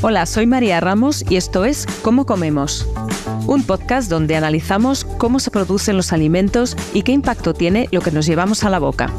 Hola, soy María Ramos y esto es Cómo Comemos, un podcast donde analizamos cómo se producen los alimentos y qué impacto tiene lo que nos llevamos a la boca.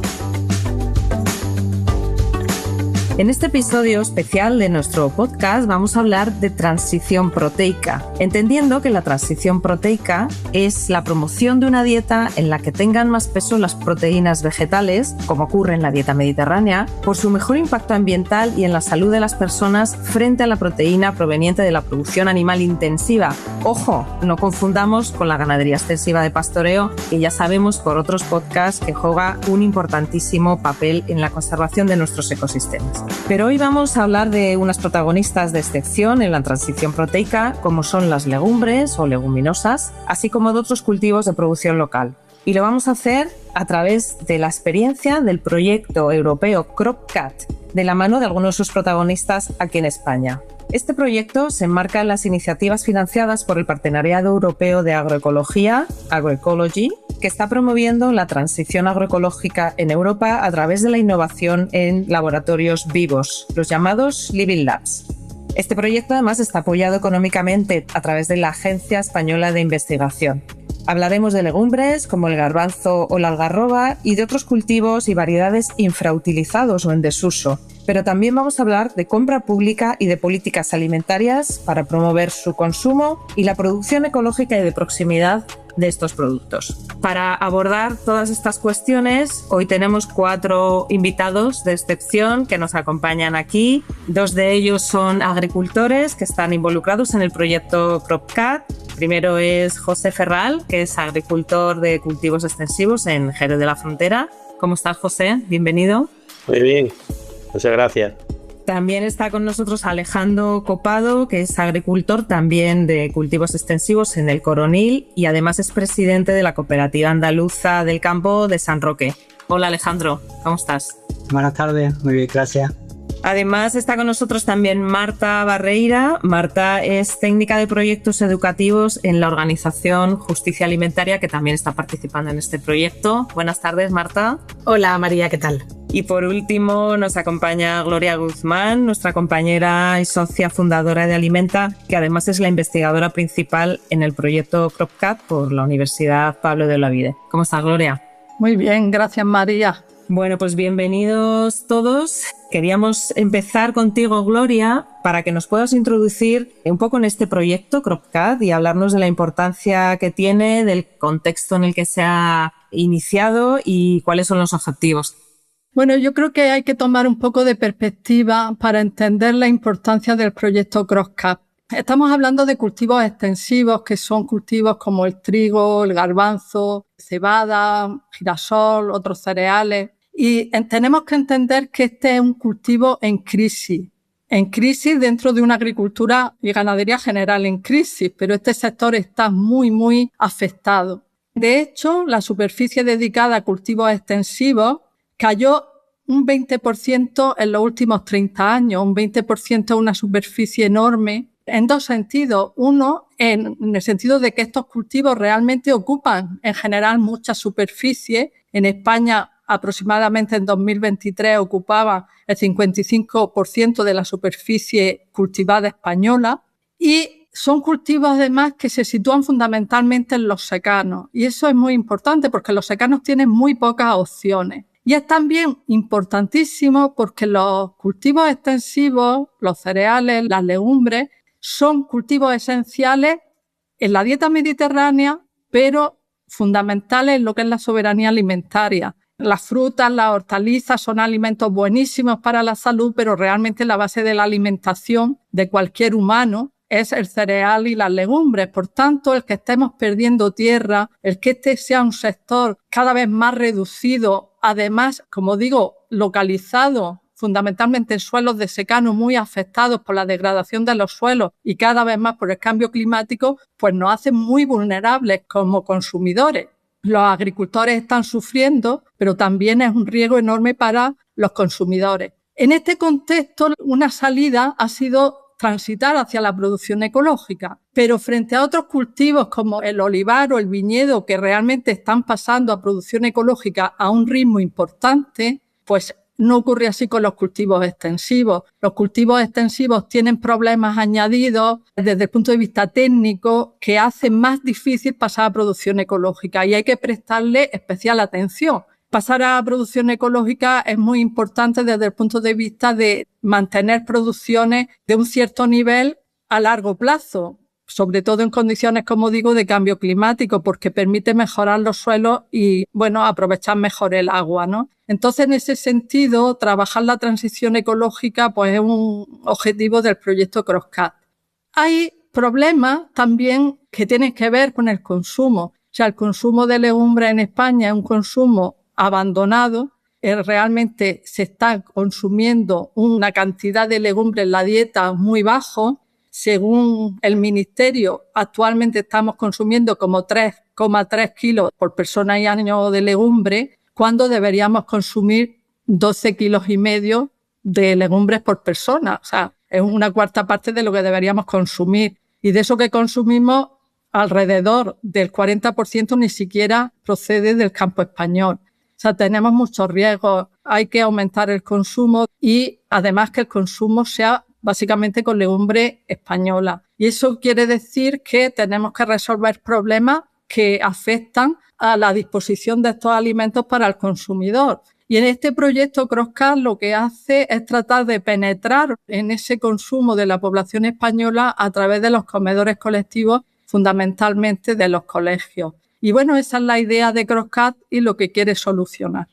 En este episodio especial de nuestro podcast vamos a hablar de transición proteica, entendiendo que la transición proteica es la promoción de una dieta en la que tengan más peso las proteínas vegetales, como ocurre en la dieta mediterránea, por su mejor impacto ambiental y en la salud de las personas frente a la proteína proveniente de la producción animal intensiva. Ojo, no confundamos con la ganadería extensiva de pastoreo, que ya sabemos por otros podcasts que juega un importantísimo papel en la conservación de nuestros ecosistemas. Pero hoy vamos a hablar de unas protagonistas de excepción en la transición proteica, como son las legumbres o leguminosas, así como de otros cultivos de producción local. Y lo vamos a hacer a través de la experiencia del proyecto europeo CropCat, de la mano de algunos de sus protagonistas aquí en España. Este proyecto se enmarca en las iniciativas financiadas por el Partenariado Europeo de Agroecología, Agroecology, que está promoviendo la transición agroecológica en Europa a través de la innovación en laboratorios vivos, los llamados Living Labs. Este proyecto además está apoyado económicamente a través de la Agencia Española de Investigación. Hablaremos de legumbres como el garbanzo o la algarroba y de otros cultivos y variedades infrautilizados o en desuso. Pero también vamos a hablar de compra pública y de políticas alimentarias para promover su consumo y la producción ecológica y de proximidad de estos productos. Para abordar todas estas cuestiones, hoy tenemos 4 invitados de excepción que nos acompañan aquí. 2 de ellos son agricultores que están involucrados en el proyecto CropCat. Primero es José Ferral, que es agricultor de cultivos extensivos en Jerez de la Frontera. ¿Cómo estás, José? Bienvenido. Muy bien, muchas gracias. También está con nosotros Alejandro Copado, que es agricultor también de cultivos extensivos en el Coronil y además es presidente de la Cooperativa Andaluza del Campo de San Roque. Hola, Alejandro, ¿cómo estás? Buenas tardes, muy bien, gracias. Además está con nosotros también Marta Barreira. Marta es técnica de proyectos educativos en la organización Justicia Alimentaria, que también está participando en este proyecto. Buenas tardes, Marta. Hola, María, ¿qué tal? Y por último nos acompaña Gloria Guzmán, nuestra compañera y socia fundadora de Alimenta, que además es la investigadora principal en el proyecto CropCat por la Universidad Pablo de Olavide. ¿Cómo estás, Gloria? Muy bien, gracias, María. Bueno, pues bienvenidos todos. Queríamos empezar contigo, Gloria, para que nos puedas introducir un poco en este proyecto CropCat y hablarnos de la importancia que tiene, del contexto en el que se ha iniciado y cuáles son los objetivos. Bueno, yo creo que hay que tomar un poco de perspectiva para entender la importancia del proyecto CropCat. Estamos hablando de cultivos extensivos, que son cultivos como el trigo, el garbanzo, cebada, girasol, otros cereales. Y tenemos que entender que este es un cultivo en crisis dentro de una agricultura y ganadería general en crisis, pero este sector está muy afectado. De hecho, la superficie dedicada a cultivos extensivos cayó un 20% en los últimos 30 años. Un 20% es una superficie enorme en 2 sentidos. Uno, en el sentido de que estos cultivos realmente ocupan en general mucha superficie. En España, aproximadamente en 2023, ocupaba el 55% de la superficie cultivada española. Y son cultivos además que se sitúan fundamentalmente en los secanos. Y eso es muy importante porque los secanos tienen muy pocas opciones. Y es también importantísimo porque los cultivos extensivos, los cereales, las legumbres, son cultivos esenciales en la dieta mediterránea, pero fundamentales en lo que es la soberanía alimentaria. Las frutas, las hortalizas son alimentos buenísimos para la salud, pero realmente la base de la alimentación de cualquier humano es el cereal y las legumbres. Por tanto, el que estemos perdiendo tierra, el que este sea un sector cada vez más reducido, además, como digo, localizado fundamentalmente en suelos de secano muy afectados por la degradación de los suelos y cada vez más por el cambio climático, pues nos hace muy vulnerables como consumidores. Los agricultores están sufriendo, pero también es un riesgo enorme para los consumidores. En este contexto, una salida ha sido transitar hacia la producción ecológica, pero frente a otros cultivos como el olivar o el viñedo que realmente están pasando a producción ecológica a un ritmo importante, pues no ocurre así con los cultivos extensivos. Los cultivos extensivos tienen problemas añadidos desde el punto de vista técnico que hacen más difícil pasar a producción ecológica y hay que prestarle especial atención. Pasar a producción ecológica es muy importante desde el punto de vista de mantener producciones de un cierto nivel a largo plazo, sobre todo en condiciones, como digo, de cambio climático, porque permite mejorar los suelos y, aprovechar mejor el agua, ¿no? Entonces, en ese sentido, trabajar la transición ecológica, pues es un objetivo del proyecto CROSS-CAT. Hay problemas también que tienen que ver con el consumo. O sea, el consumo de legumbres en España es un consumo abandonado. Realmente se está consumiendo una cantidad de legumbres en la dieta muy bajo. Según el Ministerio, actualmente estamos consumiendo como 3,3 kilos por persona y año de legumbre, cuando deberíamos consumir 12,5 kilos de legumbres por persona. O sea, es una cuarta parte de lo que deberíamos consumir. Y de eso que consumimos, alrededor del 40% ni siquiera procede del campo español. O sea, tenemos muchos riesgos. Hay que aumentar el consumo y además que el consumo sea básicamente con legumbre española. Y eso quiere decir que tenemos que resolver problemas que afectan a la disposición de estos alimentos para el consumidor. Y en este proyecto CROSS-CAT lo que hace es tratar de penetrar en ese consumo de la población española a través de los comedores colectivos, fundamentalmente de los colegios. Y esa es la idea de CROSS-CAT y lo que quiere solucionar.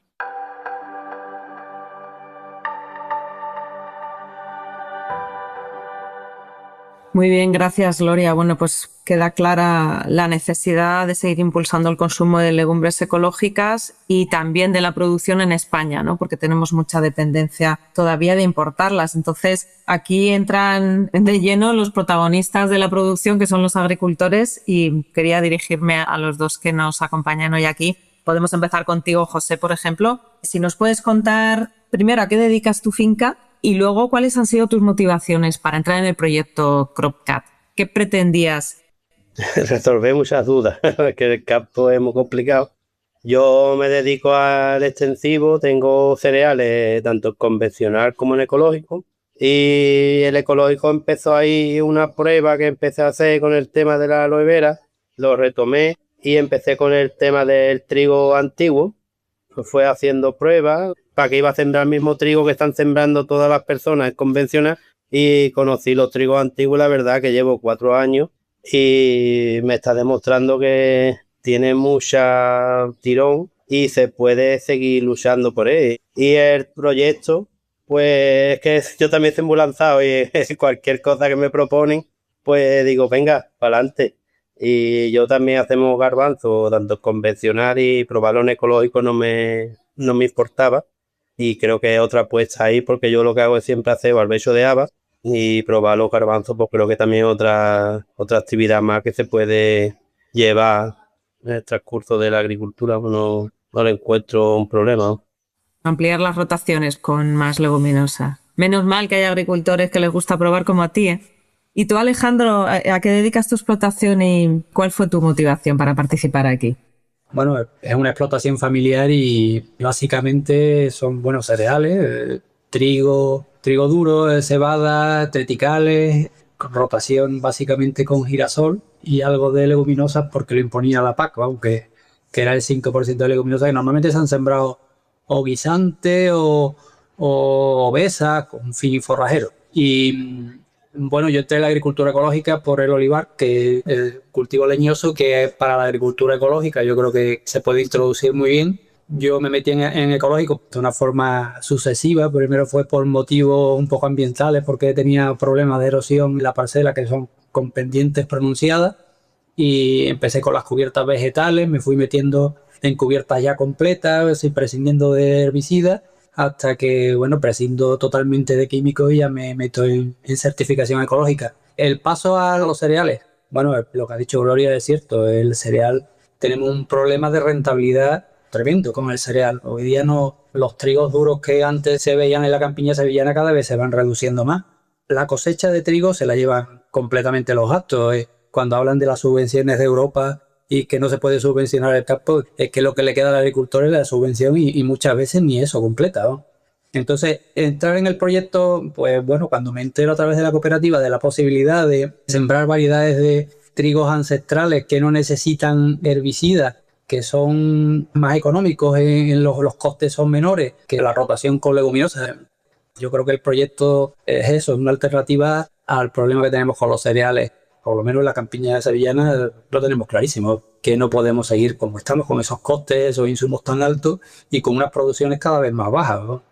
Muy bien, gracias, Gloria. Pues queda clara la necesidad de seguir impulsando el consumo de legumbres ecológicas y también de la producción en España, ¿no? Porque tenemos mucha dependencia todavía de importarlas. Entonces, aquí entran de lleno los protagonistas de la producción, que son los agricultores, y quería dirigirme a los dos que nos acompañan hoy aquí. Podemos empezar contigo, José, por ejemplo. Si nos puedes contar primero a qué dedicas tu finca y luego cuáles han sido tus motivaciones para entrar en el proyecto CROSS-CAT. ¿Qué pretendías? Resolver muchas dudas, que el campo es muy complicado. Yo me dedico al extensivo, tengo cereales tanto convencional como en ecológico. Y el ecológico empezó ahí una prueba que empecé a hacer con el tema de la aloe vera, lo retomé y empecé con el tema del trigo antiguo. Fue haciendo pruebas para que iba a sembrar el mismo trigo que están sembrando todas las personas convencionales y conocí los trigos antiguos. La verdad que llevo 4 años y me está demostrando que tiene mucha tirón y se puede seguir luchando por él. Y el proyecto, pues es que yo también estoy muy lanzado y cualquier cosa que me proponen, pues digo, venga, para adelante. Y yo también hacemos garbanzo, tanto convencional y probarlo en ecológico no me importaba. Y creo que es otra apuesta ahí, porque yo lo que hago es siempre hacer barbecho de habas y probar los garbanzos, pues creo que también es otra actividad más que se puede llevar en el transcurso de la agricultura. No le encuentro un problema, ¿no? Ampliar las rotaciones con más leguminosas. Menos mal que hay agricultores que les gusta probar como a ti, ¿eh? Y tú, Alejandro, ¿a qué dedicas tu explotación y cuál fue tu motivación para participar aquí? Bueno, es una explotación familiar y básicamente son buenos cereales, trigo duro, cebada, triticales, con rotación básicamente con girasol y algo de leguminosas porque lo imponía la PAC, aunque que era el 5% de leguminosas que normalmente se han sembrado o guisante o obesa con fin forrajero. Y bueno, yo entré en la agricultura ecológica por el olivar, que es el cultivo leñoso, que es para la agricultura ecológica. Yo creo que se puede introducir muy bien. Yo me metí en ecológico de una forma sucesiva. Primero fue por motivos un poco ambientales, porque tenía problemas de erosión en la parcela que son con pendientes pronunciadas. Y empecé con las cubiertas vegetales, me fui metiendo en cubiertas ya completas, prescindiendo de herbicidas, hasta que, prescindo totalmente de químicos y ya me meto en certificación ecológica. El paso a los cereales, lo que ha dicho Gloria es cierto, el cereal, tenemos un problema de rentabilidad tremendo con el cereal. Hoy día los trigos duros que antes se veían en la campiña sevillana cada vez se van reduciendo más. La cosecha de trigo se la llevan completamente los gastos. Cuando hablan de las subvenciones de Europa y que no se puede subvencionar el campo, es que lo que le queda al agricultor es la subvención y muchas veces ni eso completa, ¿no? Entonces, entrar en el proyecto, pues bueno, cuando me entero a través de la cooperativa de la posibilidad de sembrar variedades de trigos ancestrales que no necesitan herbicidas, que son más económicos, los costes son menores que la rotación con leguminosas. Yo creo que el proyecto es eso, es una alternativa al problema que tenemos con los cereales. Por lo menos en la campiña sevillana lo tenemos clarísimo, que no podemos seguir como estamos con esos costes, esos insumos tan altos y con unas producciones cada vez más bajas, ¿no?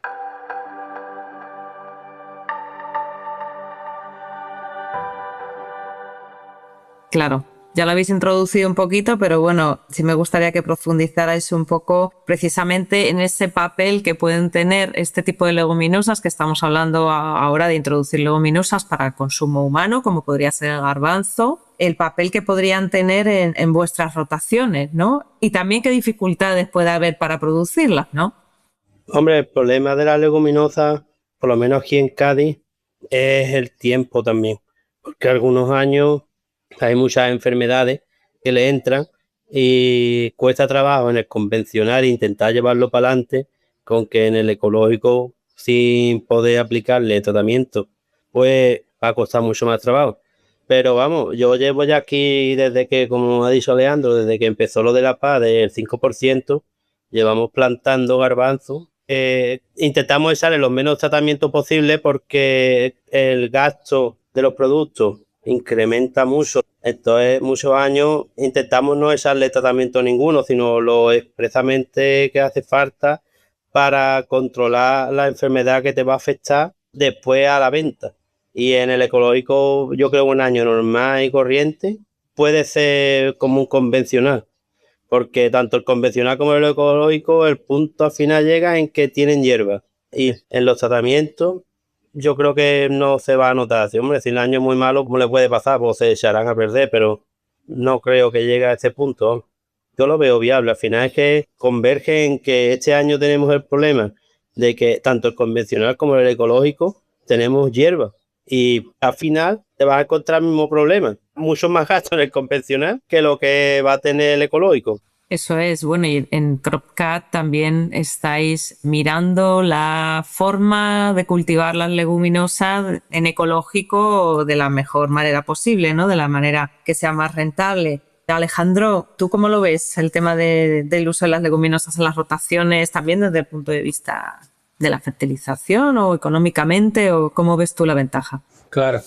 Claro, ya lo habéis introducido un poquito, pero bueno, sí me gustaría que profundizarais un poco precisamente en ese papel que pueden tener este tipo de leguminosas, que estamos hablando ahora de introducir leguminosas para el consumo humano, como podría ser el garbanzo, el papel que podrían tener en vuestras rotaciones, ¿no? Y también qué dificultades puede haber para producirlas, ¿no? Hombre, el problema de las leguminosas, por lo menos aquí en Cádiz, es el tiempo también, porque algunos años hay muchas enfermedades que le entran y cuesta trabajo en el convencional intentar llevarlo para adelante, con que en el ecológico, sin poder aplicarle tratamiento, pues va a costar mucho más trabajo. Pero vamos, yo llevo ya aquí desde que, como ha dicho Leandro, desde que empezó lo de la paz del 5%, llevamos plantando garbanzo. Intentamos echarle los menos tratamientos posibles porque el gasto de los productos incrementa mucho. Entonces, muchos años intentamos no echarle tratamiento ninguno, sino lo expresamente que hace falta para controlar la enfermedad que te va a afectar después a la venta. Y en el ecológico, yo creo que un año normal y corriente puede ser como un convencional, porque tanto el convencional como el ecológico, el punto al final llega en que tienen hierba. Y en los tratamientos, yo creo que no se va a notar. Si, hombre, si el año es muy malo, ¿cómo le puede pasar? Pues se echarán a perder, pero no creo que llegue a ese punto. Yo lo veo viable. Al final es que converge en que este año tenemos el problema de que tanto el convencional como el ecológico tenemos hierba. Y al final te vas a encontrar el mismo problema. Mucho más gasto en el convencional que lo que va a tener el ecológico. Eso es, bueno, y en CropCat también estáis mirando la forma de cultivar las leguminosas en ecológico de la mejor manera posible, ¿no? De la manera que sea más rentable. Alejandro, ¿tú cómo lo ves el tema del uso de las leguminosas en las rotaciones, también desde el punto de vista de la fertilización o económicamente, o cómo ves tú la ventaja? Claro.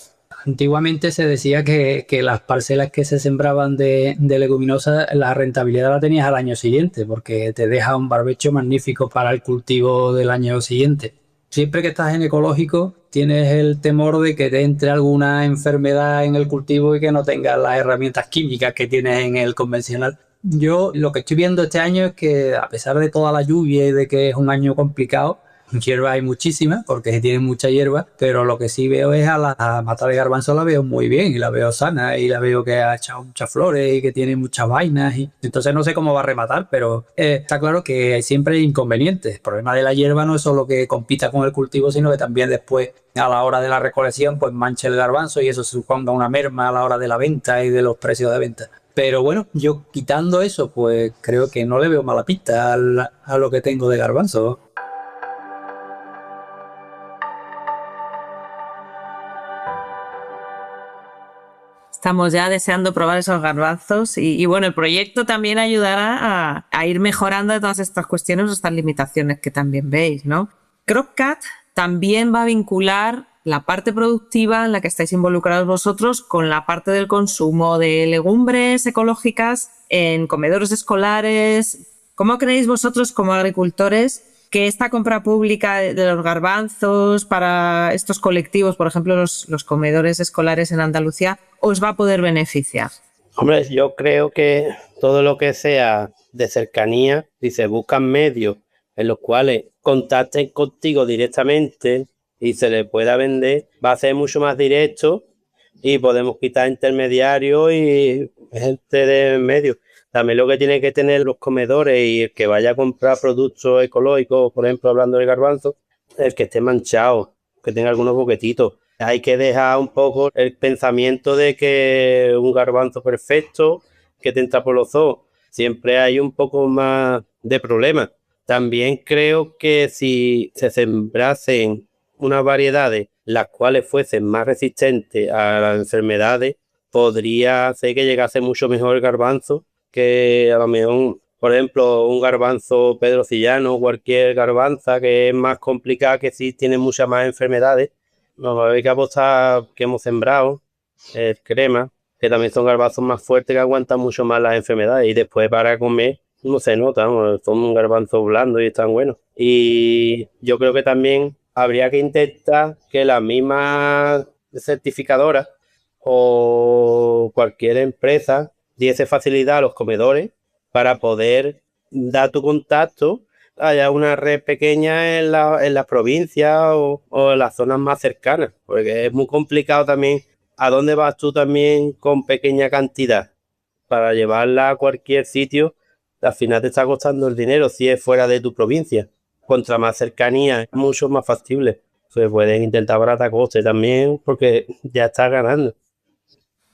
Antiguamente se decía que las parcelas que se sembraban de leguminosas, la rentabilidad la tenías al año siguiente, porque te deja un barbecho magnífico para el cultivo del año siguiente. Siempre que estás en ecológico, tienes el temor de que te entre alguna enfermedad en el cultivo y que no tengas las herramientas químicas que tienes en el convencional. Yo lo que estoy viendo este año es que, a pesar de toda la lluvia y de que es un año complicado, hierba hay muchísima, porque tienen mucha hierba, pero lo que sí veo es a la mata de garbanzo la veo muy bien, y la veo sana, y la veo que ha echado muchas flores, y que tiene muchas vainas, y entonces no sé cómo va a rematar, pero está claro que siempre hay inconvenientes. El problema de la hierba no es solo que compita con el cultivo, sino que también después, a la hora de la recolección, pues manche el garbanzo, y eso suponga una merma a la hora de la venta y de los precios de venta. Pero bueno, yo quitando eso, pues creo que no le veo mala pista a lo que tengo de garbanzo. Estamos ya deseando probar esos garbanzos y bueno, el proyecto también ayudará a ir mejorando todas estas cuestiones, estas limitaciones que también veis, ¿no? CropCat también va a vincular la parte productiva en la que estáis involucrados vosotros con la parte del consumo de legumbres ecológicas en comedores escolares. ¿Cómo creéis vosotros como agricultores que esta compra pública de los garbanzos para estos colectivos, por ejemplo los comedores escolares en Andalucía, os va a poder beneficiar? Hombre, yo creo que todo lo que sea de cercanía, si se buscan medios en los cuales contacten contigo directamente y se les pueda vender, va a ser mucho más directo y podemos quitar intermediarios y gente de medio. También lo que tiene que tener los comedores y el que vaya a comprar productos ecológicos, por ejemplo, hablando de garbanzo, el que esté manchado, que tenga algunos boquetitos. Hay que dejar un poco el pensamiento de que un garbanzo perfecto, que te entra por los ojos, siempre hay un poco más de problemas. También creo que si se sembrasen unas variedades las cuales fuesen más resistentes a las enfermedades, podría ser que llegase mucho mejor el garbanzo que a lo mejor, por ejemplo, un garbanzo pedrocillano, cualquier garbanza que es más complicada, que sí tiene muchas más enfermedades. Vamos a ver que apostar que hemos sembrado, el crema, que también son garbanzos más fuertes que aguantan mucho más las enfermedades, y después para comer no se nota, ¿no? Son un garbanzo blando y están buenos. Y yo creo que también habría que intentar que la misma certificadora o cualquier empresa diese facilidad a los comedores para poder dar tu contacto. Haya una red pequeña en las provincias o en las zonas más cercanas, porque es muy complicado también. ¿A dónde vas tú también con pequeña cantidad? Para llevarla a cualquier sitio, al final te está costando el dinero si es fuera de tu provincia. Contra más cercanía es mucho más factible. Se pueden intentar barata coste también, porque ya estás ganando.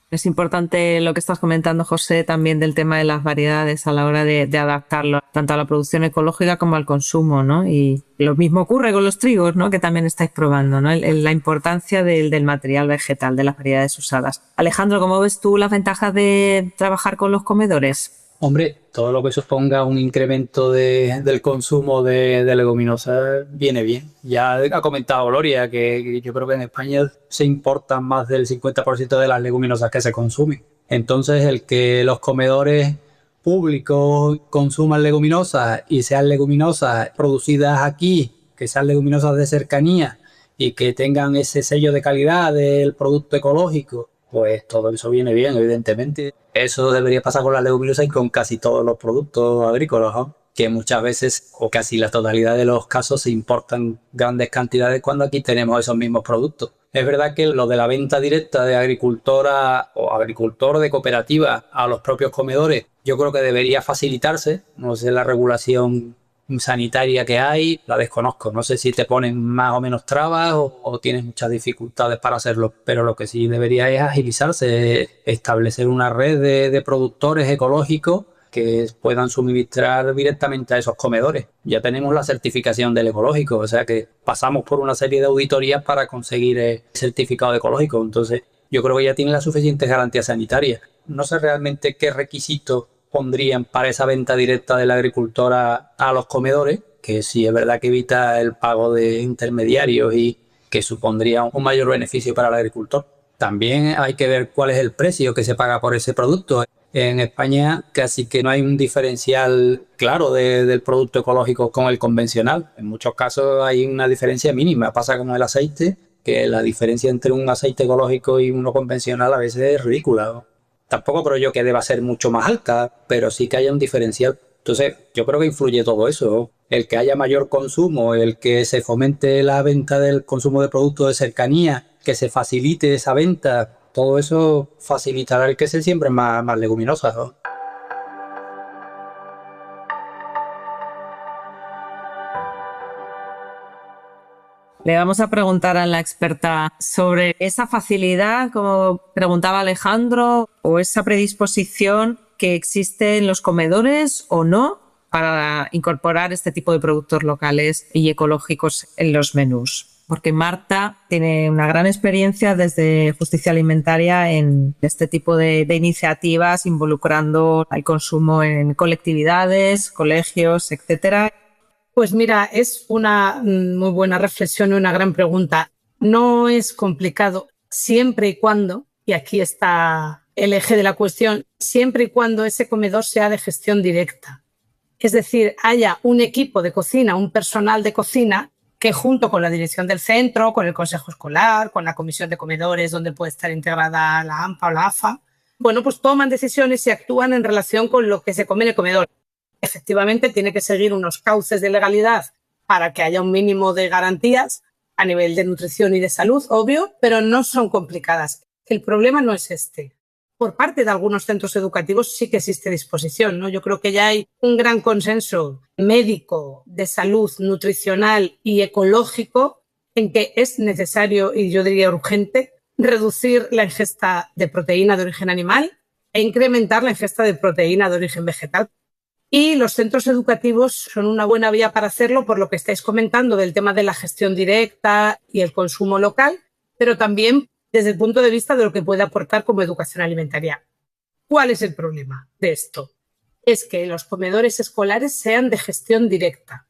Es importante lo que estás comentando, José, también del tema de las variedades a la hora de adaptarlo tanto a la producción ecológica como al consumo, ¿no? Y lo mismo ocurre con los trigos, ¿no? Que también estáis probando, ¿no? La importancia del material vegetal, de las variedades usadas. Alejandro, ¿cómo ves tú las ventajas de trabajar con los comedores? Hombre, todo lo que suponga un incremento del consumo de leguminosas viene bien. Ya ha comentado Gloria que yo creo que en España se importan más del 50% de las leguminosas que se consumen. Entonces, el que los comedores públicos consuman leguminosas y sean leguminosas producidas aquí, que sean leguminosas de cercanía y que tengan ese sello de calidad del producto ecológico, pues todo eso viene bien, evidentemente. Eso debería pasar con la leguminosa y con casi todos los productos agrícolas, ¿no? Que muchas veces, o casi la totalidad de los casos, se importan grandes cantidades cuando aquí tenemos esos mismos productos. Es verdad que lo de la venta directa de agricultora o agricultor de cooperativa a los propios comedores, yo creo que debería facilitarse. No sé la regulación sanitaria que hay, la desconozco. No sé si te ponen más o menos trabas o tienes muchas dificultades para hacerlo, pero lo que sí debería es agilizarse, establecer una red de productores ecológicos que puedan suministrar directamente a esos comedores. Ya tenemos la certificación del ecológico, o sea que pasamos por una serie de auditorías para conseguir el certificado ecológico. Entonces, yo creo que ya tiene las suficientes garantías sanitarias. No sé realmente qué requisitos pondrían para esa venta directa del agricultor a los comedores, que sí es verdad que evita el pago de intermediarios y que supondría un mayor beneficio para el agricultor. También hay que ver cuál es el precio que se paga por ese producto. En España casi que no hay un diferencial claro del producto ecológico con el convencional. En muchos casos hay una diferencia mínima. Pasa como el aceite, que la diferencia entre un aceite ecológico y uno convencional a veces es ridícula, ¿no? Tampoco creo yo que deba ser mucho más alta, pero sí que haya un diferencial. Entonces, yo creo que influye todo eso. El que haya mayor consumo, el que se fomente la venta del consumo de productos de cercanía, que se facilite esa venta, todo eso facilitará el que se siembren más leguminosas, ¿no? Le vamos a preguntar a la experta sobre esa facilidad, como preguntaba Alejandro, o esa predisposición que existe en los comedores o no para incorporar este tipo de productos locales y ecológicos en los menús. Porque Marta tiene una gran experiencia desde Justicia Alimentaria en este tipo de iniciativas involucrando el consumo en colectividades, colegios, etcétera. Pues mira, es una muy buena reflexión y una gran pregunta. No es complicado siempre y cuando, y aquí está el eje de la cuestión, siempre y cuando ese comedor sea de gestión directa. Es decir, haya un equipo de cocina, un personal de cocina que junto con la dirección del centro, con el consejo escolar, con la comisión de comedores donde puede estar integrada la AMPA o la AFA, bueno, pues toman decisiones y actúan en relación con lo que se come en el comedor. Efectivamente, tiene que seguir unos cauces de legalidad para que haya un mínimo de garantías a nivel de nutrición y de salud, obvio, pero no son complicadas. El problema no es este. Por parte de algunos centros educativos sí que existe disposición, ¿no? Yo creo que ya hay un gran consenso médico, de salud, nutricional y ecológico en que es necesario, y yo diría urgente, reducir la ingesta de proteína de origen animal e incrementar la ingesta de proteína de origen vegetal. Y los centros educativos son una buena vía para hacerlo por lo que estáis comentando del tema de la gestión directa y el consumo local, pero también desde el punto de vista de lo que puede aportar como educación alimentaria. ¿Cuál es el problema de esto? Es que los comedores escolares sean de gestión directa.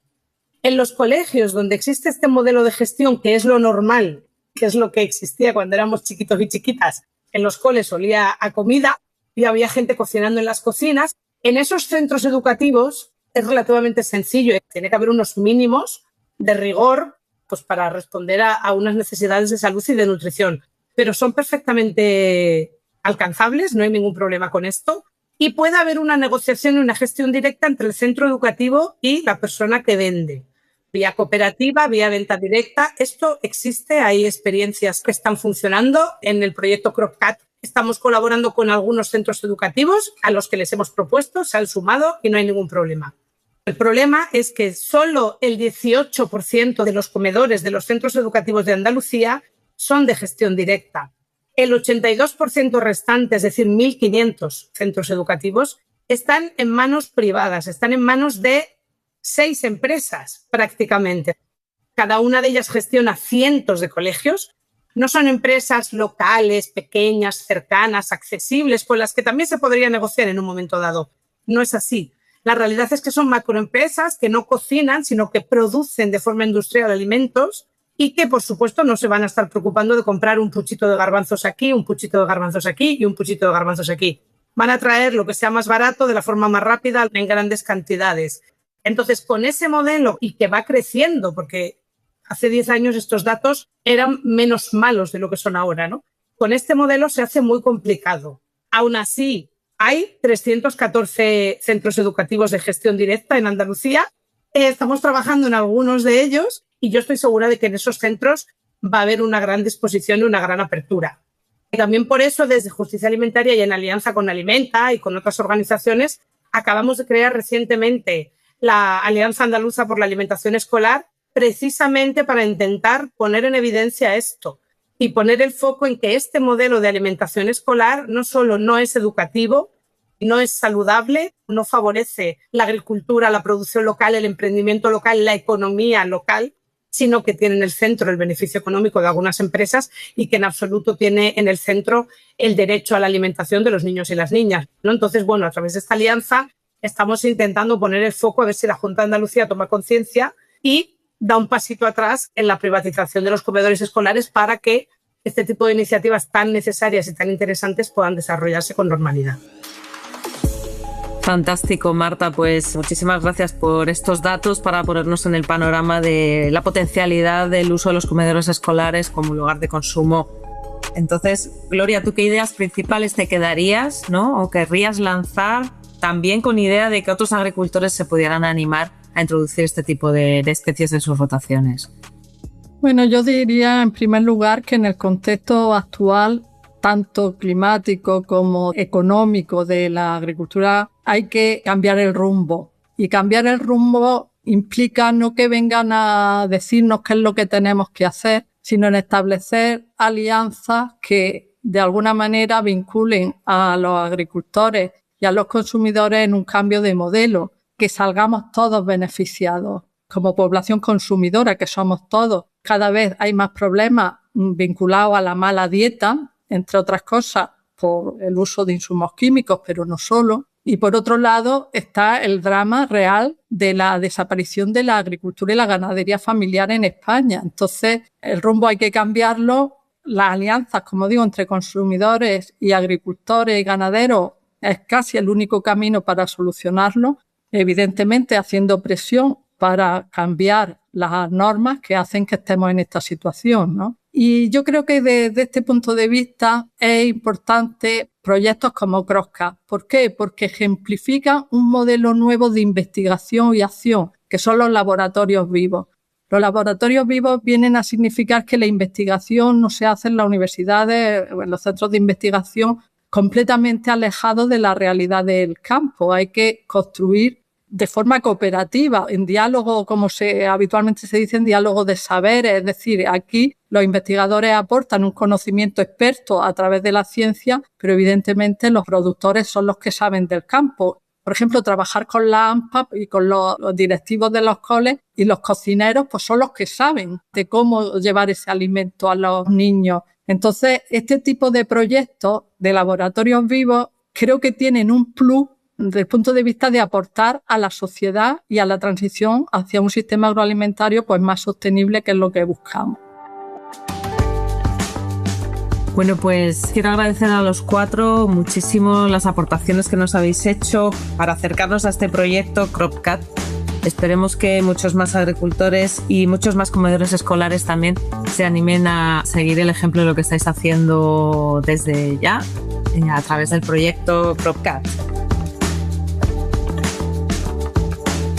En los colegios donde existe este modelo de gestión, que es lo normal, que es lo que existía cuando éramos chiquitos y chiquitas, en los coles olía a comida y había gente cocinando en las cocinas, en esos centros educativos es relativamente sencillo. Tiene que haber unos mínimos de rigor pues, para responder a unas necesidades de salud y de nutrición, pero son perfectamente alcanzables, no hay ningún problema con esto. Y puede haber una negociación y una gestión directa entre el centro educativo y la persona que vende. Vía cooperativa, vía venta directa. Esto existe, hay experiencias que están funcionando. En el proyecto CropCat estamos colaborando con algunos centros educativos a los que les hemos propuesto, se han sumado y no hay ningún problema. El problema es que solo el 18% de los comedores de los centros educativos de Andalucía son de gestión directa. El 82% restante, es decir, 1.500 centros educativos, están en manos privadas, están en manos de 6 empresas prácticamente. Cada una de ellas gestiona cientos de colegios. No son empresas locales, pequeñas, cercanas, accesibles, con las que también se podría negociar en un momento dado. No es así. La realidad es que son macroempresas que no cocinan, sino que producen de forma industrial alimentos y que, por supuesto, no se van a estar preocupando de comprar un puchito de garbanzos aquí, un puchito de garbanzos aquí y un puchito de garbanzos aquí. Van a traer lo que sea más barato de la forma más rápida en grandes cantidades. Entonces, con ese modelo, y que va creciendo, porque hace 10 años estos datos eran menos malos de lo que son ahora, ¿no? Con este modelo se hace muy complicado. Aún así, hay 314 centros educativos de gestión directa en Andalucía. Estamos trabajando en algunos de ellos y yo estoy segura de que en esos centros va a haber una gran disposición y una gran apertura. Y también por eso, desde Justicia Alimentaria y en alianza con Alimenta y con otras organizaciones, acabamos de crear recientemente la Alianza Andaluza por la Alimentación Escolar, precisamente para intentar poner en evidencia esto y poner el foco en que este modelo de alimentación escolar no solo no es educativo, no es saludable, no favorece la agricultura, la producción local, el emprendimiento local, la economía local, sino que tiene en el centro el beneficio económico de algunas empresas y que en absoluto tiene en el centro el derecho a la alimentación de los niños y las niñas, ¿no? Entonces, bueno, a través de esta alianza estamos intentando poner el foco a ver si la Junta de Andalucía toma conciencia y da un pasito atrás en la privatización de los comedores escolares para que este tipo de iniciativas tan necesarias y tan interesantes puedan desarrollarse con normalidad. Fantástico, Marta. Pues muchísimas gracias por estos datos para ponernos en el panorama de la potencialidad del uso de los comedores escolares como lugar de consumo. Entonces, Gloria, ¿tú qué ideas principales te quedarías, ¿no? o querrías lanzar también con idea de que otros agricultores se pudieran animar a introducir este tipo de especies en sus rotaciones? Bueno, yo diría en primer lugar que en el contexto actual, tanto climático como económico de la agricultura, hay que cambiar el rumbo. Y cambiar el rumbo implica no que vengan a decirnos qué es lo que tenemos que hacer, sino en establecer alianzas que de alguna manera vinculen a los agricultores y a los consumidores en un cambio de modelo, que salgamos todos beneficiados. Como población consumidora, que somos todos, cada vez hay más problemas vinculados a la mala dieta, entre otras cosas, por el uso de insumos químicos, pero no solo. Y por otro lado está el drama real de la desaparición de la agricultura y la ganadería familiar en España. Entonces, el rumbo hay que cambiarlo. Las alianzas, como digo, entre consumidores y agricultores y ganaderos es casi el único camino para solucionarlo. Evidentemente, haciendo presión para cambiar las normas que hacen que estemos en esta situación, ¿no? Y yo creo que desde este punto de vista es importante proyectos como CrossCap. ¿Por qué? Porque ejemplifican un modelo nuevo de investigación y acción, que son los laboratorios vivos. Los laboratorios vivos vienen a significar que la investigación no se hace en las universidades o en los centros de investigación completamente alejados de la realidad del campo. Hay que construir de forma cooperativa, en diálogo, como habitualmente se dice, en diálogo de saberes. Es decir, aquí los investigadores aportan un conocimiento experto a través de la ciencia, pero evidentemente los productores son los que saben del campo. Por ejemplo, trabajar con la AMPA y con los directivos de los coles, y los cocineros pues son los que saben de cómo llevar ese alimento a los niños. Entonces, este tipo de proyectos de laboratorios vivos creo que tienen un plus desde el punto de vista de aportar a la sociedad y a la transición hacia un sistema agroalimentario pues más sostenible, que es lo que buscamos. Bueno, pues quiero agradecer a los 4 muchísimo las aportaciones que nos habéis hecho para acercarnos a este proyecto CropCat. Esperemos que muchos más agricultores y muchos más comedores escolares también se animen a seguir el ejemplo de lo que estáis haciendo desde ya a través del proyecto CropCat.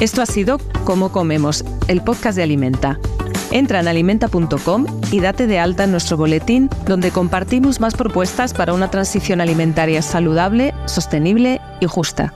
Esto ha sido Cómo Comemos, el podcast de Alimenta. Entra en alimenta.com y date de alta en nuestro boletín, donde compartimos más propuestas para una transición alimentaria saludable, sostenible y justa.